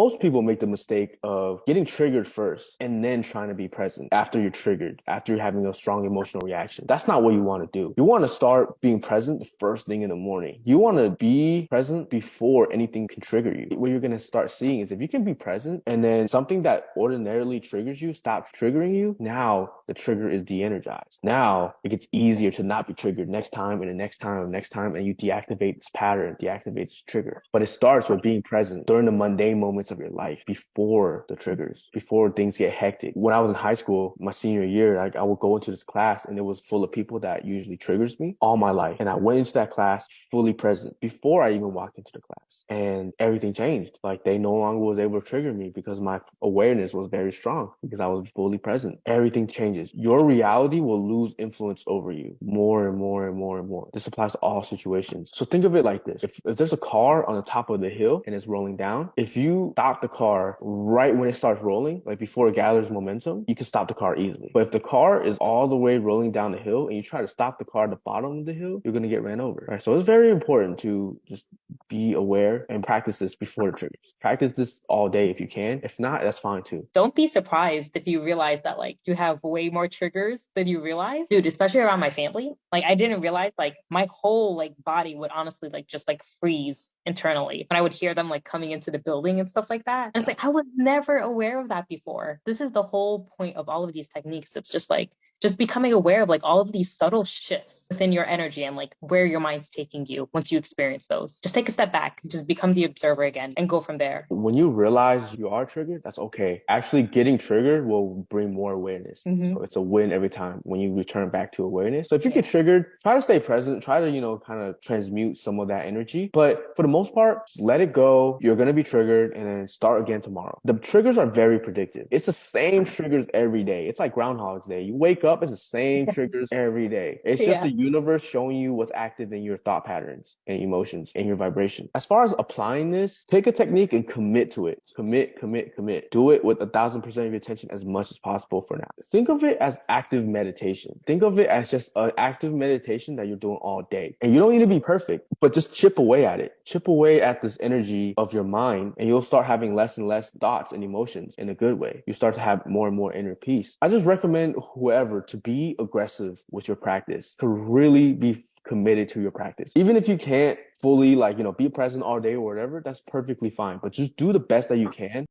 Most people make the mistake of getting triggered first and then trying to be present after you're triggered, after you're having a strong emotional reaction. That's not what you want to do. You want to start being present the first thing in the morning. You want to be present before anything can trigger you. What you're going to start seeing is if you can be present and then something that ordinarily triggers you stops triggering you, now the trigger is de-energized. Now it gets easier to not be triggered next time and the next time and the next time, and you deactivate this pattern, deactivate this trigger. But it starts with being present during the mundane moments of your life before the triggers, before things get hectic. When I was in high school, my senior year, I would go into this class and it was full of people that usually triggers me all my life. And I went into that class fully present before I even walked into the class. And everything changed. Like they no longer was able to trigger me because my awareness was very strong because I was fully present. Everything changes. Your reality will lose influence over you more and more and more and more. This applies to all situations. So think of it like this. If there's a car on the top of the hill and it's rolling down, if you stop the car right when it starts rolling, like before it gathers momentum, you can stop the car easily. But if the car is all the way rolling down the hill and you try to stop the car at the bottom of the hill, you're going to get ran over. Right? So it's very important to just be aware and practice this before the triggers. Practice this all day if you can. If not, that's fine too. Don't be surprised if you realize that like you have way more triggers than you realize. Dude, especially around my family. Like I didn't realize like my whole like body would honestly like just like freeze internally when I would hear them like coming into the building and stuff like that. And it's like I was never aware of that before. This is the whole point of all of these techniques. It's just like just becoming aware of like all of these subtle shifts within your energy and like where your mind's taking you once you experience those. Just take a step back, just become the observer again and go from there. When you realize you are triggered, that's okay. Actually, getting triggered will bring more awareness. So it's a win every time when you return back to awareness. So if you get triggered, try to stay present, try to, kind of transmute some of that energy. But for the most part, just let it go. You're going to be triggered and then start again tomorrow. The triggers are very predictive. It's the same triggers every day. It's like Groundhog's Day. You wake up, it's the same triggers every day. It's just Yeah. the universe showing you what's active in your thought patterns and emotions and your vibration. As far as applying this, take a technique and commit to it. Commit, commit, commit. Do it with 1,000% of your attention as much as possible for now. Think of it as active meditation. Think of it as just an active meditation that you're doing all day. And you don't need to be perfect, but just chip away at it. Chip away at this energy of your mind, and you'll start having less and less thoughts and emotions in a good way. You start to have more and more inner peace. I just recommend whoever to be aggressive with your practice, to really be committed to your practice. Even if you can't fully be present all day or whatever, that's perfectly fine. But just do the best that you can